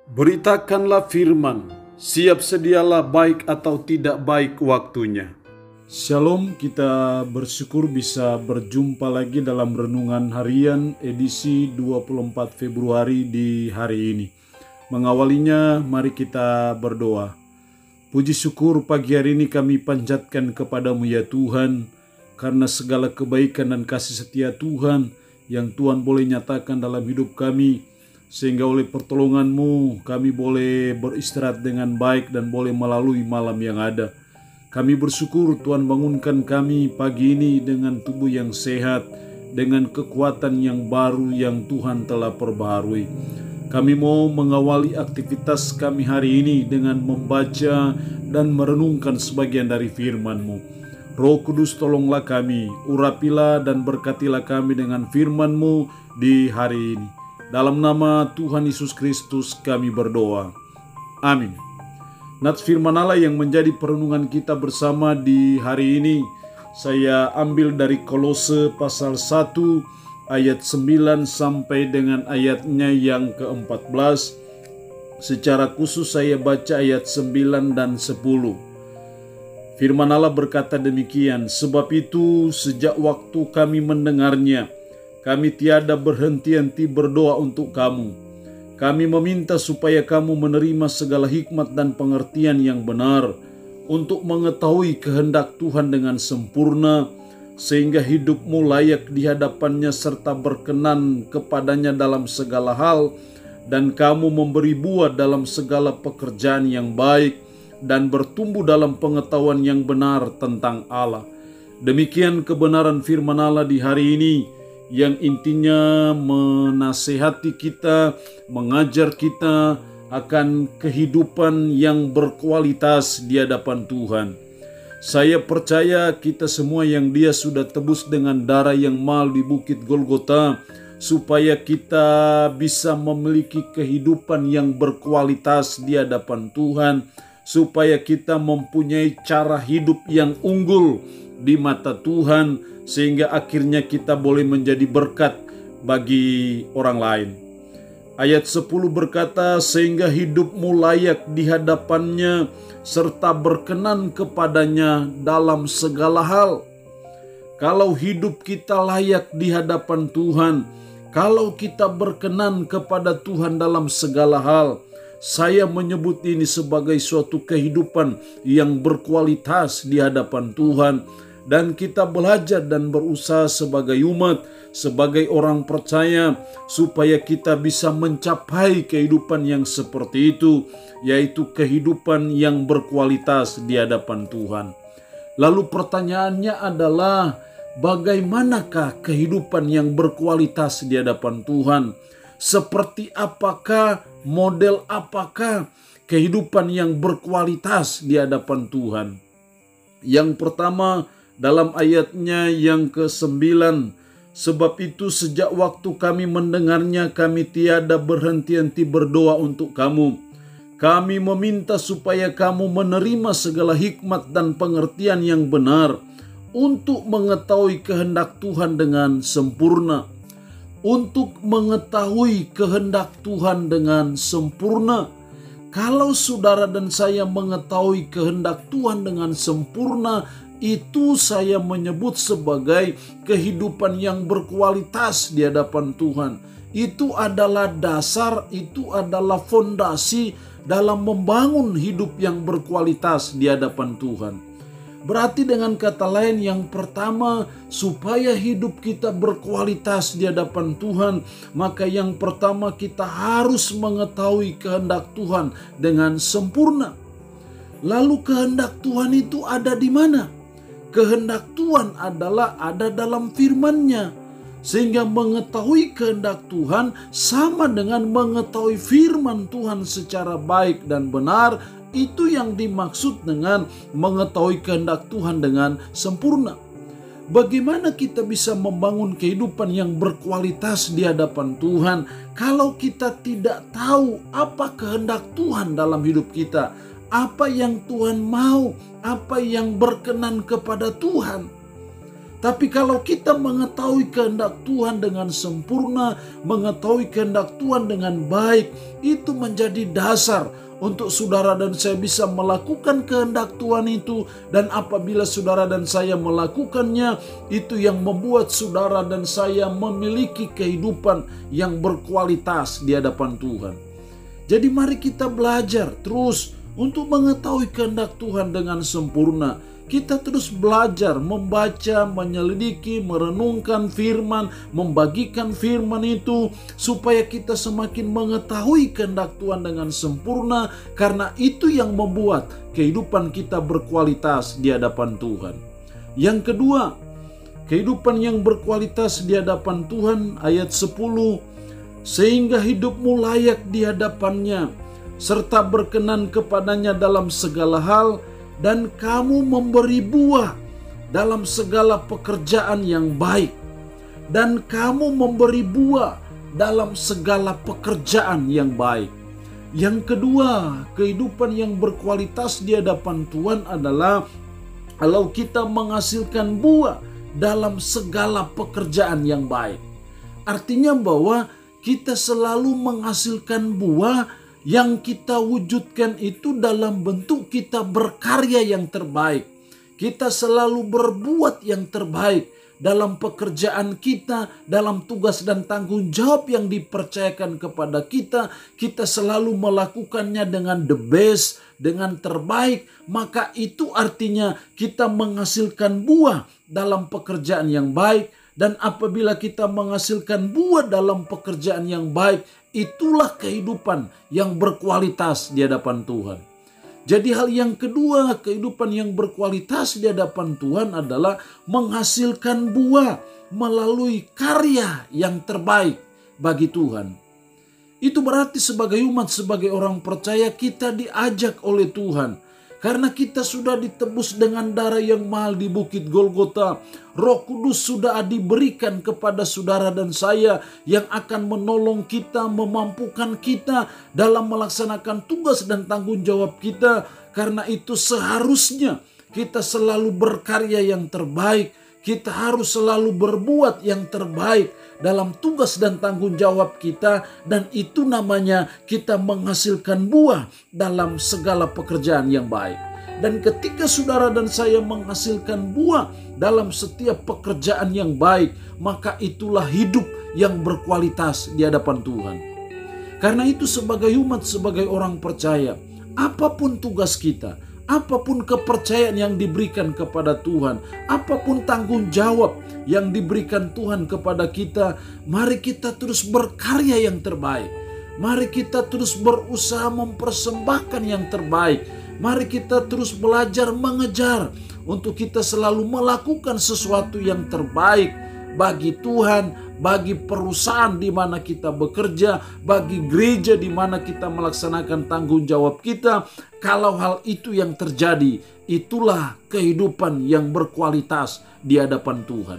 Beritakanlah firman, siap sedialah baik atau tidak baik waktunya. Shalom, kita bersyukur bisa berjumpa lagi dalam Renungan Harian edisi 24 Februari di hari ini. Mengawalinya, mari kita berdoa. Puji syukur pagi hari ini kami panjatkan kepadamu ya Tuhan, karena segala kebaikan dan kasih setia Tuhan yang Tuhan boleh nyatakan dalam hidup kami, sehingga oleh pertolongan-Mu kami boleh beristirahat dengan baik dan boleh melalui malam yang ada. Kami bersyukur Tuhan bangunkan kami pagi ini dengan tubuh yang sehat, dengan kekuatan yang baru yang Tuhan telah perbaharui. Kami mau mengawali aktivitas kami hari ini dengan membaca dan merenungkan sebagian dari firman-Mu. Roh Kudus tolonglah kami, urapilah dan berkatilah kami dengan firman-Mu di hari ini. Dalam nama Tuhan Yesus Kristus kami berdoa. Amin. Nats firman Allah yang menjadi perenungan kita bersama di hari ini, saya ambil dari Kolose pasal 1 ayat 9 sampai dengan ayatnya yang ke-14. Secara khusus saya baca ayat 9 dan 10. Firman Allah berkata demikian, sebab itu sejak waktu kami mendengarnya, kami tiada berhenti-henti berdoa untuk kamu. Kami meminta supaya kamu menerima segala hikmat dan pengertian yang benar untuk mengetahui kehendak Tuhan dengan sempurna, sehingga hidupmu layak di hadapannya serta berkenan kepadanya dalam segala hal, dan kamu memberi buah dalam segala pekerjaan yang baik dan bertumbuh dalam pengetahuan yang benar tentang Allah. Demikian kebenaran firman Allah di hari ini, yang intinya menasehati kita, mengajar kita akan kehidupan yang berkualitas di hadapan Tuhan. Saya percaya kita semua yang Dia sudah tebus dengan darah yang mahal di Bukit Golgota, supaya kita bisa memiliki kehidupan yang berkualitas di hadapan Tuhan, supaya kita mempunyai cara hidup yang unggul di mata Tuhan, sehingga akhirnya kita boleh menjadi berkat bagi orang lain. Ayat 10 berkata, sehingga hidupmu layak di hadapannya serta berkenan kepadanya dalam segala hal. Kalau hidup kita layak di hadapan Tuhan, kalau kita berkenan kepada Tuhan dalam segala hal, saya menyebut ini sebagai suatu kehidupan yang berkualitas di hadapan Tuhan. Dan kita belajar dan berusaha sebagai umat, sebagai orang percaya, supaya kita bisa mencapai kehidupan yang seperti itu, yaitu kehidupan yang berkualitas di hadapan Tuhan. Lalu pertanyaannya adalah, bagaimanakah kehidupan yang berkualitas di hadapan Tuhan? Seperti apakah, model apakah kehidupan yang berkualitas di hadapan Tuhan? Yang pertama, dalam ayatnya yang ke-9, sebab itu sejak waktu kami mendengarnya, kami tiada berhenti-henti berdoa untuk kamu. Kami meminta supaya kamu menerima segala hikmat dan pengertian yang benar untuk mengetahui kehendak Tuhan dengan sempurna. Untuk mengetahui kehendak Tuhan dengan sempurna. Kalau saudara dan saya mengetahui kehendak Tuhan dengan sempurna, itu saya menyebut sebagai kehidupan yang berkualitas di hadapan Tuhan. Itu adalah dasar, itu adalah fondasi dalam membangun hidup yang berkualitas di hadapan Tuhan. Berarti dengan kata lain, yang pertama, supaya hidup kita berkualitas di hadapan Tuhan, maka yang pertama kita harus mengetahui kehendak Tuhan dengan sempurna. Lalu kehendak Tuhan itu ada di mana? Kehendak Tuhan adalah ada dalam firman-Nya. Sehingga mengetahui kehendak Tuhan sama dengan mengetahui firman Tuhan secara baik dan benar. Itu yang dimaksud dengan mengetahui kehendak Tuhan dengan sempurna. Bagaimana kita bisa membangun kehidupan yang berkualitas di hadapan Tuhan kalau kita tidak tahu apa kehendak Tuhan dalam hidup kita? Apa yang Tuhan mau, apa yang berkenan kepada Tuhan. Tapi kalau kita mengetahui kehendak Tuhan dengan sempurna, mengetahui kehendak Tuhan dengan baik, itu menjadi dasar untuk saudara dan saya bisa melakukan kehendak Tuhan itu. Dan apabila saudara dan saya melakukannya, itu yang membuat saudara dan saya memiliki kehidupan yang berkualitas di hadapan Tuhan. Jadi mari kita belajar terus untuk mengetahui kehendak Tuhan dengan sempurna. Kita terus belajar, membaca, menyelidiki, merenungkan firman, membagikan firman itu supaya kita semakin mengetahui kehendak Tuhan dengan sempurna, karena itu yang membuat kehidupan kita berkualitas di hadapan Tuhan. Yang kedua, kehidupan yang berkualitas di hadapan Tuhan, ayat 10, sehingga hidupmu layak di hadapannya, serta berkenan kepadanya dalam segala hal, dan kamu memberi buah dalam segala pekerjaan yang baik. Dan kamu memberi buah dalam segala pekerjaan yang baik. Yang kedua, kehidupan yang berkualitas di hadapan Tuhan adalah kalau kita menghasilkan buah dalam segala pekerjaan yang baik. Artinya bahwa kita selalu menghasilkan buah yang kita wujudkan itu dalam bentuk kita berkarya yang terbaik. Kita selalu berbuat yang terbaik dalam pekerjaan kita, dalam tugas dan tanggung jawab yang dipercayakan kepada kita. Kita selalu melakukannya dengan the best, dengan terbaik. Maka itu artinya kita menghasilkan buah dalam pekerjaan yang baik. Dan apabila kita menghasilkan buah dalam pekerjaan yang baik, itulah kehidupan yang berkualitas di hadapan Tuhan. Jadi hal yang kedua, kehidupan yang berkualitas di hadapan Tuhan adalah menghasilkan buah melalui karya yang terbaik bagi Tuhan. Itu berarti sebagai umat, sebagai orang percaya, kita diajak oleh Tuhan. Karena kita sudah ditebus dengan darah yang mahal di Bukit Golgota. Roh Kudus sudah diberikan kepada saudara dan saya yang akan menolong kita, memampukan kita dalam melaksanakan tugas dan tanggung jawab kita. Karena itu seharusnya kita selalu berkarya yang terbaik. Kita harus selalu berbuat yang terbaik dalam tugas dan tanggung jawab kita. Dan itu namanya kita menghasilkan buah dalam segala pekerjaan yang baik. Dan ketika saudara dan saya menghasilkan buah dalam setiap pekerjaan yang baik, maka itulah hidup yang berkualitas di hadapan Tuhan. Karena itu sebagai umat, sebagai orang percaya, apapun tugas kita, apapun kepercayaan yang diberikan kepada Tuhan, apapun tanggung jawab yang diberikan Tuhan kepada kita, mari kita terus berkarya yang terbaik. Mari kita terus berusaha mempersembahkan yang terbaik. Mari kita terus belajar mengejar untuk kita selalu melakukan sesuatu yang terbaik bagi Tuhan, bagi perusahaan di mana kita bekerja, bagi gereja di mana kita melaksanakan tanggung jawab kita. Kalau hal itu yang terjadi, itulah kehidupan yang berkualitas di hadapan Tuhan.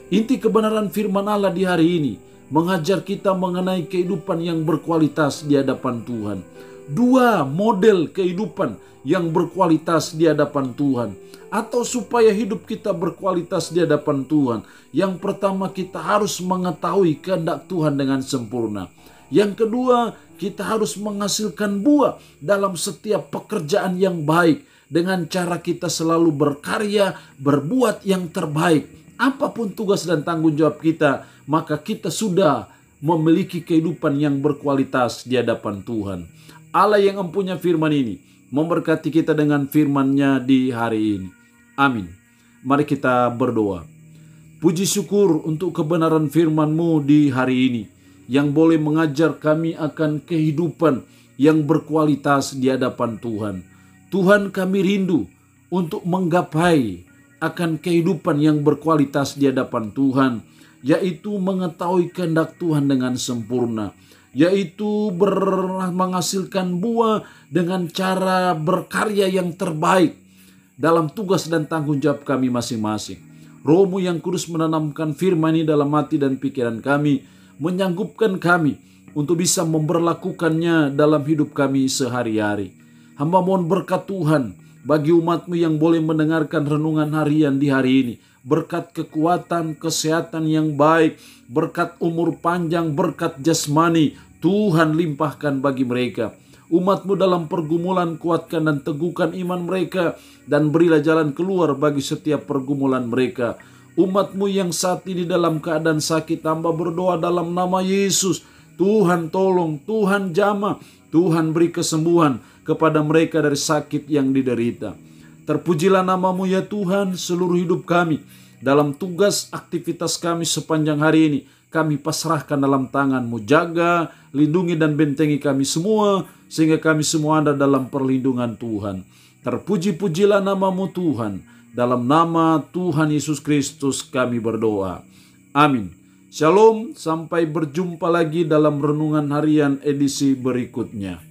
Inti kebenaran firman Allah di hari ini mengajar kita mengenai kehidupan yang berkualitas di hadapan Tuhan. Dua model kehidupan yang berkualitas di hadapan Tuhan, atau supaya hidup kita berkualitas di hadapan Tuhan. Yang pertama, kita harus mengetahui kehendak Tuhan dengan sempurna. Yang kedua, kita harus menghasilkan buah dalam setiap pekerjaan yang baik dengan cara kita selalu berkarya, berbuat yang terbaik. Apapun tugas dan tanggung jawab kita, maka kita sudah memiliki kehidupan yang berkualitas di hadapan Tuhan. Allah yang empunya firman ini memberkati kita dengan firman-Nya di hari ini. Amin. Mari kita berdoa. Puji syukur untuk kebenaran firman-Mu di hari ini yang boleh mengajar kami akan kehidupan yang berkualitas di hadapan Tuhan. Tuhan, kami rindu untuk menggapai akan kehidupan yang berkualitas di hadapan Tuhan, yaitu mengetahui kehendak Tuhan dengan sempurna, yaitu menghasilkan buah dengan cara berkarya yang terbaik dalam tugas dan tanggung jawab kami masing-masing. Roh-Mu yang kudus menanamkan firman ini dalam hati dan pikiran kami, menyanggupkan kami untuk bisa memberlakukannya dalam hidup kami sehari-hari. Hamba mohon berkat Tuhan bagi umat-Mu yang boleh mendengarkan renungan harian di hari ini. Berkat kekuatan, kesehatan yang baik, berkat umur panjang, berkat jasmani, Tuhan limpahkan bagi mereka. Umat-Mu dalam pergumulan kuatkan dan teguhkan iman mereka, dan berilah jalan keluar bagi setiap pergumulan mereka. Umat-Mu yang saat ini dalam keadaan sakit, hamba berdoa dalam nama Yesus. Tuhan tolong, Tuhan jamah, Tuhan beri kesembuhan kepada mereka dari sakit yang diderita. Terpujilah nama-Mu ya Tuhan, seluruh hidup kami. Dalam tugas aktivitas kami sepanjang hari ini, kami pasrahkan dalam tangan-Mu. Jaga, lindungi dan bentengi kami semua, sehingga kami semua ada dalam perlindungan Tuhan. Terpuji-pujilah nama-Mu Tuhan. Dalam nama Tuhan Yesus Kristus kami berdoa. Amin. Shalom, sampai berjumpa lagi dalam renungan harian edisi berikutnya.